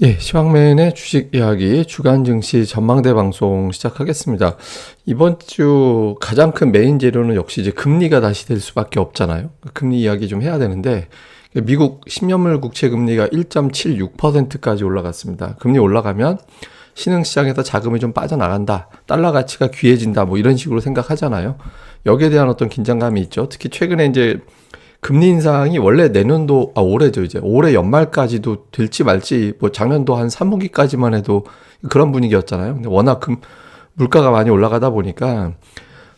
예, 시황맨의 주식 이야기 주간 증시 전망대 방송 시작하겠습니다. 이번 주 가장 큰 메인 재료는 역시 이제 금리가 다시 될 수밖에 없잖아요. 금리 이야기 좀 해야 되는데 미국 10년물 국채 금리가 1.76%까지 올라갔습니다. 금리 올라가면 신흥시장에서 자금이 좀 빠져나간다. 달러 가치가 귀해진다. 뭐 이런 식으로 생각하잖아요. 여기에 대한 어떤 긴장감이 있죠. 특히 최근에 이제 금리 인상이 원래 내년도, 올해죠, 이제. 올해 연말까지도 될지 말지, 뭐 작년도 한 3분기까지만 해도 그런 분위기였잖아요. 근데 워낙 물가가 많이 올라가다 보니까,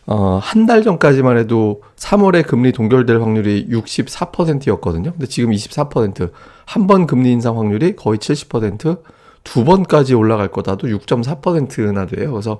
한 달 전까지만 해도 3월에 금리 동결될 확률이 64%였거든요. 근데 지금 24%. 한 번 금리 인상 확률이 거의 70%, 두 번까지 올라갈 거다도 6.4%나 돼요. 그래서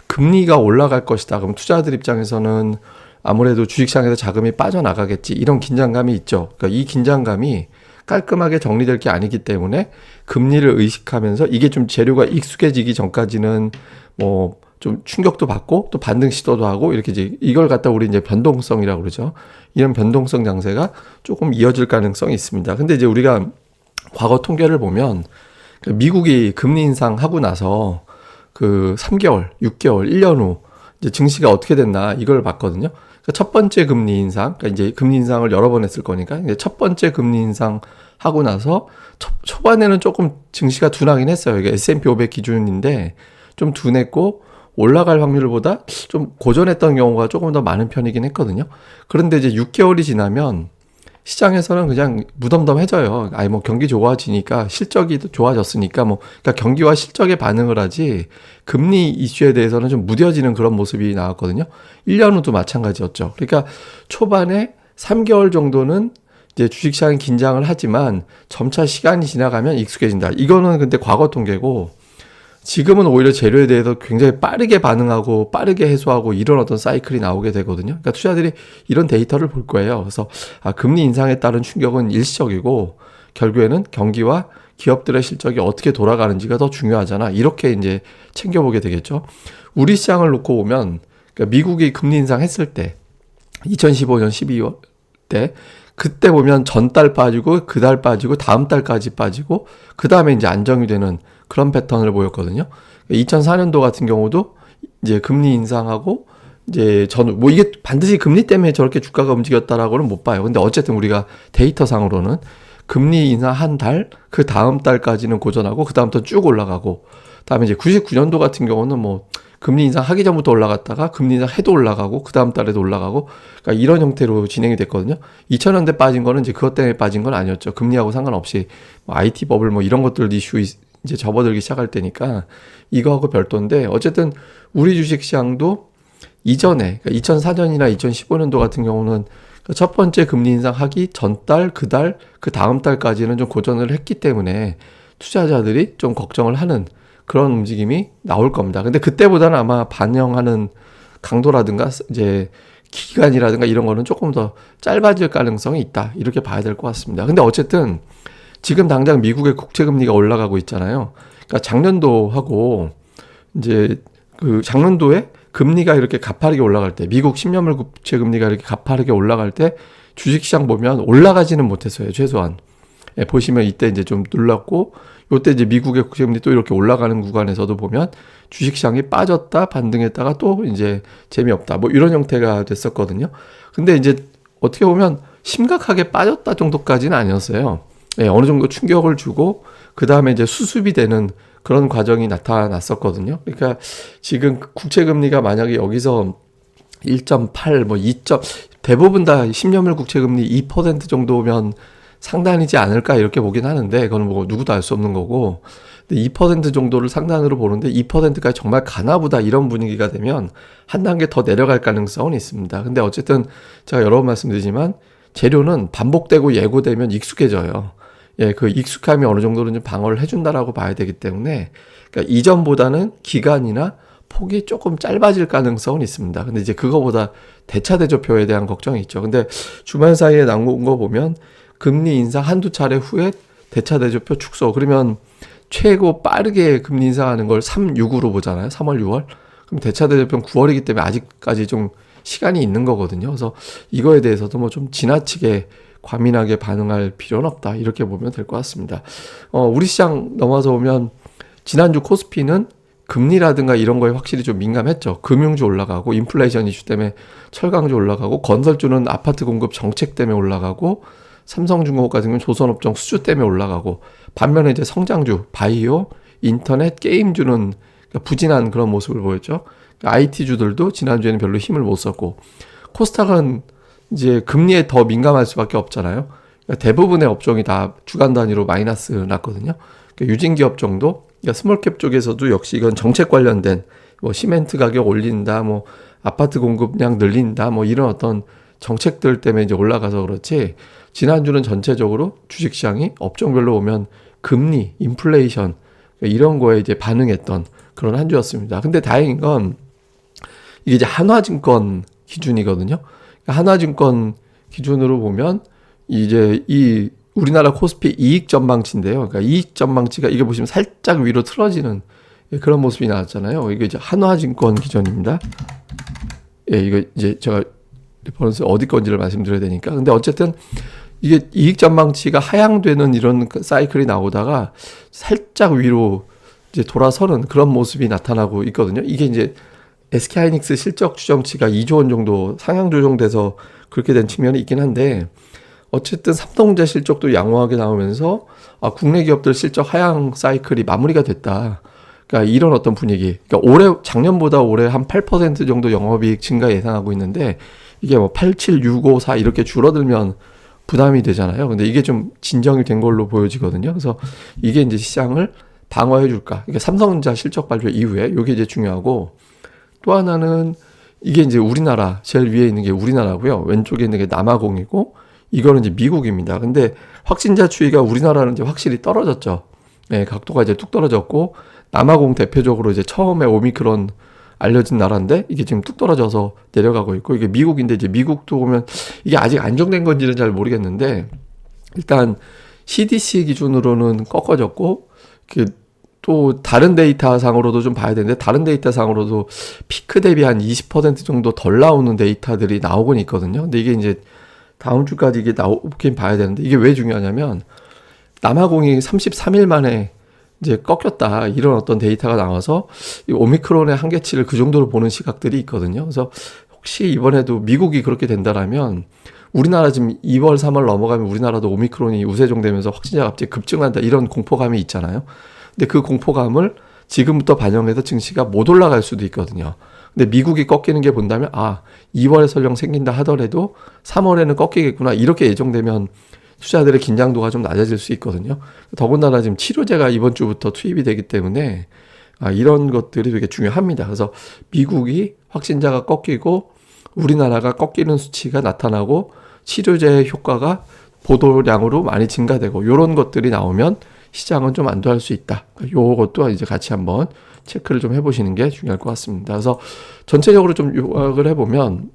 금리가 올라갈 것이다. 그럼 투자자들 입장에서는 아무래도 주식시장에서 자금이 빠져나가겠지 이런 긴장감이 있죠. 그러니까 이 긴장감이 깔끔하게 정리될 게 아니기 때문에 금리를 의식하면서 이게 좀 재료가 익숙해지기 전까지는 뭐 좀 충격도 받고 또 반등 시도도 하고 이렇게 이제 이걸 갖다 우리 이제 변동성이라고 그러죠. 이런 변동성 장세가 조금 이어질 가능성이 있습니다. 근데 이제 우리가 과거 통계를 보면 미국이 금리 인상하고 나서 그 3개월, 6개월, 1년 후 이제 증시가 어떻게 됐나 이걸 봤거든요. 그러니까 첫 번째 금리 인상, 그러니까 이제 금리 인상을 여러 번 했을 거니까 이제 첫 번째 금리 인상 하고 나서 초반에는 조금 증시가 둔하긴 했어요. 이게 S&P 500 기준인데 좀 둔했고 올라갈 확률보다 좀 고전했던 경우가 조금 더 많은 편이긴 했거든요. 그런데 이제 6개월이 지나면 시장에서는 그냥 무덤덤해져요. 아니 뭐 경기 좋아지니까 실적이 좋아졌으니까 뭐 그러니까 경기와 실적에 반응을 하지 금리 이슈에 대해서는 좀 무뎌지는 그런 모습이 나왔거든요. 1년 후도 마찬가지였죠. 그러니까 초반에 3개월 정도는 이제 주식시장이 긴장을 하지만 점차 시간이 지나가면 익숙해진다. 이거는 근데 과거 통계고 지금은 오히려 재료에 대해서 굉장히 빠르게 반응하고 빠르게 해소하고 이런 어떤 사이클이 나오게 되거든요. 그러니까 투자들이 이런 데이터를 볼 거예요. 그래서 금리 인상에 따른 충격은 일시적이고 결국에는 경기와 기업들의 실적이 어떻게 돌아가는지가 더 중요하잖아. 이렇게 이제 챙겨보게 되겠죠. 우리 시장을 놓고 보면 그러니까 미국이 금리 인상했을 때 2015년 12월 때 그때 보면 전달 빠지고 그 달 빠지고 다음 달까지 빠지고 그 다음에 이제 안정이 되는 그런 패턴을 보였거든요. 2004년도 같은 경우도 이제 금리 인상하고 이제 뭐 이게 반드시 금리 때문에 저렇게 주가가 움직였다라고는 못 봐요. 근데 어쨌든 우리가 데이터상으로는 금리 인상 한 달, 그 다음 달까지는 고전하고 그 다음부터 쭉 올라가고 다음에 이제 99년도 같은 경우는 뭐 금리 인상 하기 전부터 올라갔다가 금리 인상 해도 올라가고 그 다음 달에도 올라가고 그러니까 이런 형태로 진행이 됐거든요. 2000년대 빠진 거는 이제 그것 때문에 빠진 건 아니었죠. 금리하고 상관없이 뭐 IT 버블 뭐 이런 것들 이슈 이제 접어들기 시작할 때니까 이거하고 별도인데 어쨌든 우리 주식시장도 이전에 그러니까 2004년이나 2015년도 같은 경우는 첫 번째 금리 인상하기 전달, 그 달, 그 다음 달까지는 좀 고전을 했기 때문에 투자자들이 좀 걱정을 하는 그런 움직임이 나올 겁니다. 근데 그때보다는 아마 반영하는 강도라든가 이제 기간이라든가 이런 거는 조금 더 짧아질 가능성이 있다. 이렇게 봐야 될 것 같습니다. 근데 어쨌든 지금 당장 미국의 국채 금리가 올라가고 있잖아요. 그러니까 작년도하고 이제 그 작년도에 금리가 이렇게 가파르게 올라갈 때, 미국 10년물 국채 금리가 이렇게 가파르게 올라갈 때 주식시장 보면 올라가지는 못했어요. 최소한. 예, 보시면 이때 이제 좀 눌렀고, 요때 이제 미국의 국채 금리 또 이렇게 올라가는 구간에서도 보면 주식시장이 빠졌다, 반등했다가 또 이제 재미없다. 뭐 이런 형태가 됐었거든요. 근데 이제 어떻게 보면 심각하게 빠졌다 정도까지는 아니었어요. 예, 어느 정도 충격을 주고 그 다음에 이제 수습이 되는 그런 과정이 나타났었거든요. 그러니까 지금 국채 금리가 만약에 여기서 1.8, 뭐 2. 대부분 다 10년물 국채 금리 2% 정도면 상단이지 않을까 이렇게 보긴 하는데 그건 뭐 누구도 알 수 없는 거고. 근데 2% 정도를 상단으로 보는데 2%까지 정말 가나보다 이런 분위기가 되면 한 단계 더 내려갈 가능성은 있습니다. 근데 어쨌든 제가 여러 번 말씀드리지만 재료는 반복되고 예고되면 익숙해져요. 예, 그 익숙함이 어느 정도는 좀 방어를 해준다라고 봐야 되기 때문에, 그러니까 이전보다는 기간이나 폭이 조금 짧아질 가능성은 있습니다. 근데 이제 그거보다 대차대조표에 대한 걱정이 있죠. 근데 주말 사이에 나온 거 보면 금리 인상 한두 차례 후에 대차대조표 축소. 그러면 최고 빠르게 금리 인상하는 걸 3, 6으로 보잖아요. 3월, 6월. 그럼 대차대조표는 9월이기 때문에 아직까지 좀 시간이 있는 거거든요. 그래서 이거에 대해서도 뭐 좀 지나치게 과민하게 반응할 필요는 없다. 이렇게 보면 될 것 같습니다. 우리 시장 넘어서 보면 지난주 코스피는 금리라든가 이런 거에 확실히 좀 민감했죠. 금융주 올라가고 인플레이션 이슈 때문에 철강주 올라가고 건설주는 아파트 공급 정책 때문에 올라가고 삼성중공업 같은 경우는 조선업종 수주 때문에 올라가고 반면에 이제 성장주, 바이오, 인터넷, 게임주는 부진한 그런 모습을 보였죠. IT주들도 지난주에는 별로 힘을 못 썼고 코스닥은 이제 금리에 더 민감할 수밖에 없잖아요. 대부분의 업종이 다 주간 단위로 마이너스 났거든요. 유진기업 정도, 스몰캡 쪽에서도 역시 이건 정책 관련된 뭐 시멘트 가격 올린다, 뭐 아파트 공급량 늘린다, 뭐 이런 어떤 정책들 때문에 이제 올라가서 그렇지. 지난주는 전체적으로 주식시장이 업종별로 보면 금리, 인플레이션 이런 거에 이제 반응했던 그런 한 주였습니다. 근데 다행인 건 이게 이제 한화증권 기준이거든요. 한화증권 기준으로 보면 이제 이 우리나라 코스피 이익 전망치인데요. 그러니까 이익 전망치가 이게 보시면 살짝 위로 틀어지는 그런 모습이 나왔잖아요. 이게 이제 한화증권 기준입니다. 예, 이거 이제 제가 리퍼런스 어디 건지를 말씀드려야 되니까. 근데 어쨌든 이게 이익 전망치가 하향되는 이런 사이클이 나오다가 살짝 위로 이제 돌아서는 그런 모습이 나타나고 있거든요. 이게 이제 SK하이닉스 실적 추정치가 2조 원 정도 상향 조정돼서 그렇게 된 측면이 있긴 한데 어쨌든 삼성전자 실적도 양호하게 나오면서 국내 기업들 실적 하향 사이클이 마무리가 됐다. 그러니까 이런 어떤 분위기. 그러니까 작년보다 올해 한 8% 정도 영업이익 증가 예상하고 있는데 이게 뭐 8, 7, 6, 5, 4 이렇게 줄어들면 부담이 되잖아요. 근데 이게 좀 진정이 된 걸로 보여지거든요. 그래서 이게 이제 시장을 방어해 줄까. 그러니까 삼성전자 실적 발표 이후에 이게 이제 중요하고 또 하나는 이게 이제 우리나라 제일 위에 있는 게 우리나라고요. 왼쪽에 있는 게 남아공이고 이거는 이제 미국입니다. 근데 확진자 추이가 우리나라는 이제 확실히 떨어졌죠. 네, 각도가 이제 뚝 떨어졌고 남아공 대표적으로 이제 처음에 오미크론 알려진 나라인데 이게 지금 뚝 떨어져서 내려가고 있고 이게 미국인데 이제 미국도 보면 이게 아직 안정된 건지는 잘 모르겠는데 일단 CDC 기준으로는 꺾어졌고 또 다른 데이터 상으로도 좀 봐야 되는데 다른 데이터 상으로도 피크 대비 한 20% 정도 덜 나오는 데이터들이 나오곤 있거든요. 근데 이게 이제 다음 주까지 이게 나오긴 봐야 되는데 이게 왜 중요하냐면 남아공이 33일 만에 이제 꺾였다 이런 어떤 데이터가 나와서 이 오미크론의 한계치를 그 정도로 보는 시각들이 있거든요. 그래서 혹시 이번에도 미국이 그렇게 된다라면 우리나라 지금 2월, 3월 넘어가면 우리나라도 오미크론이 우세종되면서 확진자가 갑자기 급증한다 이런 공포감이 있잖아요. 근데 그 공포감을 지금부터 반영해서 증시가 못 올라갈 수도 있거든요. 근데 미국이 꺾이는 게 본다면 2월에 설령 생긴다 하더라도 3월에는 꺾이겠구나 이렇게 예정되면 투자들의 긴장도가 좀 낮아질 수 있거든요. 더군다나 지금 치료제가 이번 주부터 투입이 되기 때문에 이런 것들이 되게 중요합니다. 그래서 미국이 확진자가 꺾이고 우리나라가 꺾이는 수치가 나타나고 치료제의 효과가 보도량으로 많이 증가되고 이런 것들이 나오면 시장은 좀 안도할 수 있다. 요것도 이제 같이 한번 체크를 좀 해보시는 게 중요할 것 같습니다. 그래서 전체적으로 좀 요약을 해보면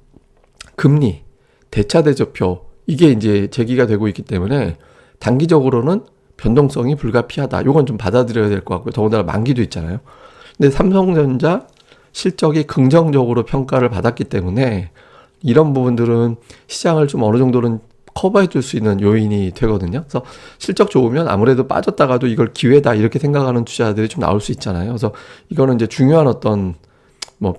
금리, 대차대조표 이게 이제 제기가 되고 있기 때문에 단기적으로는 변동성이 불가피하다. 요건 좀 받아들여야 될 것 같고요. 더군다나 만기도 있잖아요. 근데 삼성전자 실적이 긍정적으로 평가를 받았기 때문에 이런 부분들은 시장을 좀 어느 정도는 커버해 줄 수 있는 요인이 되거든요. 그래서 실적 좋으면 아무래도 빠졌다가도 이걸 기회다 이렇게 생각하는 투자들이 좀 나올 수 있잖아요. 그래서 이거는 이제 중요한 어떤 뭐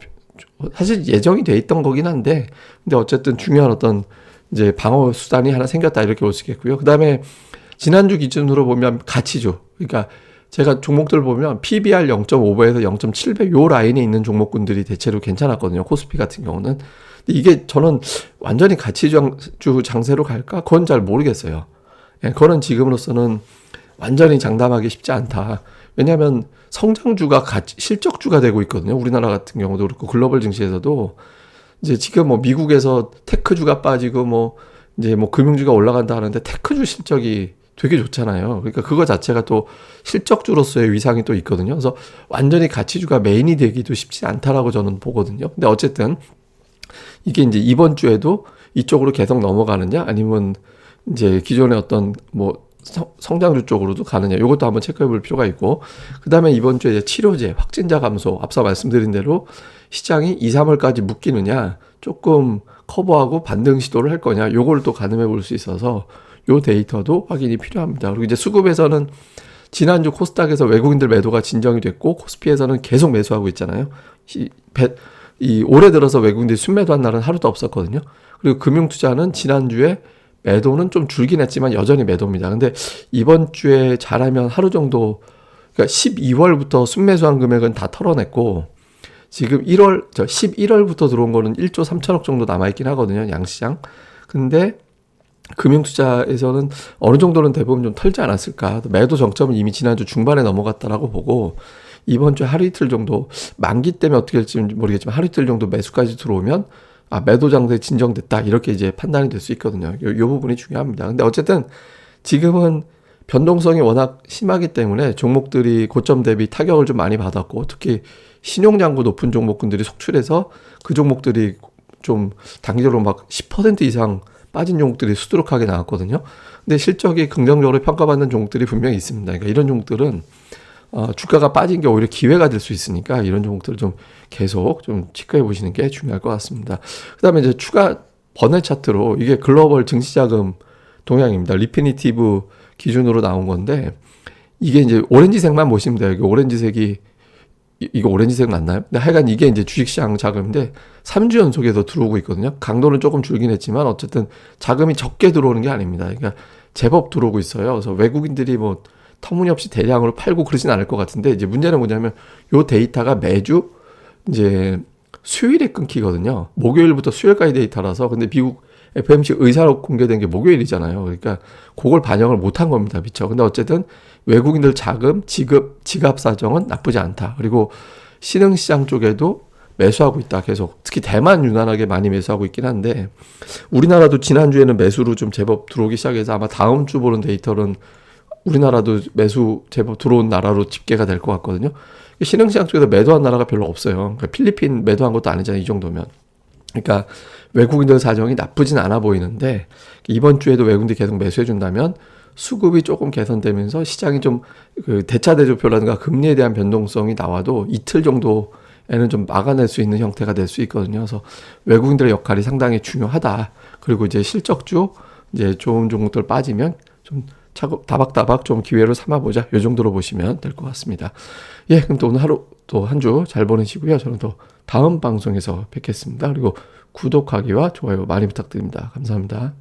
사실 예정이 돼 있던 거긴 한데 근데 어쨌든 중요한 어떤 이제 방어 수단이 하나 생겼다 이렇게 볼 수 있겠고요. 그다음에 지난주 기준으로 보면 가치주. 그러니까 제가 종목들 보면 PBR 0.5배에서 0.7배 요 라인에 있는 종목군들이 대체로 괜찮았거든요. 코스피 같은 경우는. 근데 이게 저는 완전히 가치주 장세로 갈까? 그건 잘 모르겠어요. 예, 그거는 지금으로서는 완전히 장담하기 쉽지 않다. 왜냐하면 성장주가 실적주가 되고 있거든요. 우리나라 같은 경우도 그렇고 글로벌 증시에서도 이제 지금 뭐 미국에서 테크주가 빠지고 뭐 이제 뭐 금융주가 올라간다 하는데 테크주 실적이 되게 좋잖아요. 그러니까 그거 자체가 또 실적주로서의 위상이 또 있거든요. 그래서 완전히 가치주가 메인이 되기도 쉽지 않다라고 저는 보거든요. 근데 어쨌든 이게 이제 이번 주에도 이쪽으로 계속 넘어가느냐 아니면 이제 기존의 어떤 뭐 성장주 쪽으로도 가느냐, 이것도 한번 체크해 볼 필요가 있고, 그 다음에 이번 주에 이제 치료제 확진자 감소, 앞서 말씀드린 대로 시장이 2, 3월까지 묶이느냐, 조금 커버하고 반등 시도를 할 거냐, 요걸 또 가늠해 볼 수 있어서 요 데이터도 확인이 필요합니다. 그리고 이제 수급에서는 지난주 코스닥에서 외국인들 매도가 진정이 됐고, 코스피에서는 계속 매수하고 있잖아요. 올해 들어서 외국인들이 순매도한 날은 하루도 없었거든요. 그리고 금융투자는 지난주에 매도는 좀 줄긴 했지만 여전히 매도입니다. 근데 이번 주에 잘하면 하루 정도, 그러니까 12월부터 순매수한 금액은 다 털어냈고, 지금 11월부터 들어온 거는 1조 3천억 정도 남아있긴 하거든요, 양시장. 근데 금융투자에서는 어느 정도는 대부분 좀 털지 않았을까. 매도 정점은 이미 지난주 중반에 넘어갔다라고 보고, 이번 주 하루 이틀 정도, 만기 때문에 어떻게 될지 모르겠지만 하루 이틀 정도 매수까지 들어오면 매도 장세 진정됐다, 이렇게 이제 판단이 될 수 있거든요. 요 부분이 중요합니다. 근데 어쨌든 지금은 변동성이 워낙 심하기 때문에 종목들이 고점 대비 타격을 좀 많이 받았고, 특히 신용장구 높은 종목군들이 속출해서 그 종목들이 좀 단기적으로 막 10% 이상 빠진 종목들이 수두룩하게 나왔거든요. 근데 실적이 긍정적으로 평가받는 종목들이 분명히 있습니다. 그러니까 이런 종목들은 주가가 빠진 게 오히려 기회가 될 수 있으니까 이런 종목들을 좀 계속 좀 체크해 보시는 게 중요할 것 같습니다. 그 다음에 이제 추가 번외 차트로, 이게 글로벌 증시자금 동향입니다. 리피니티브 기준으로 나온 건데, 이게 이제 오렌지색만 보시면 돼요. 이게 오렌지색이, 이거 오렌지색 맞나요? 근데 하여간 이게 이제 주식시장 자금인데 3주 연속에서 들어오고 있거든요. 강도는 조금 줄긴 했지만 어쨌든 자금이 적게 들어오는 게 아닙니다. 그러니까 제법 들어오고 있어요. 그래서 외국인들이 뭐 터무니없이 대량으로 팔고 그러진 않을 것 같은데, 이제 문제는 뭐냐면 요 데이터가 매주 이제 수요일에 끊기거든요. 목요일부터 수요일까지 데이터라서. 근데 미국 FOMC 의사로 공개된 게 목요일이잖아요. 그러니까 그걸 반영을 못한 겁니다, 미처. 근데 어쨌든 외국인들 자금, 지갑 사정은 나쁘지 않다. 그리고 신흥시장 쪽에도 매수하고 있다, 계속. 특히 대만 유난하게 많이 매수하고 있긴 한데, 우리나라도 지난주에는 매수로 좀 제법 들어오기 시작해서 아마 다음 주 보는 데이터는 우리나라도 매수 제법 들어온 나라로 집계가 될 것 같거든요. 신흥시장 쪽에서 매도한 나라가 별로 없어요. 그러니까 필리핀 매도한 것도 아니잖아요, 이 정도면. 그러니까 외국인들 사정이 나쁘진 않아 보이는데, 이번 주에도 외국인들이 계속 매수해 준다면 수급이 조금 개선되면서 시장이 좀 그 대차대조표라든가 금리에 대한 변동성이 나와도 이틀 정도에는 좀 막아낼 수 있는 형태가 될 수 있거든요. 그래서 외국인들의 역할이 상당히 중요하다. 그리고 이제 실적주 이제 좋은 종목들 빠지면 좀 다박다박 좀 기회로 삼아보자, 이 정도로 보시면 될 것 같습니다. 예, 그럼 또 오늘 하루 또 한 주 잘 보내시고요. 저는 또 다음 방송에서 뵙겠습니다. 그리고 구독하기와 좋아요 많이 부탁드립니다. 감사합니다.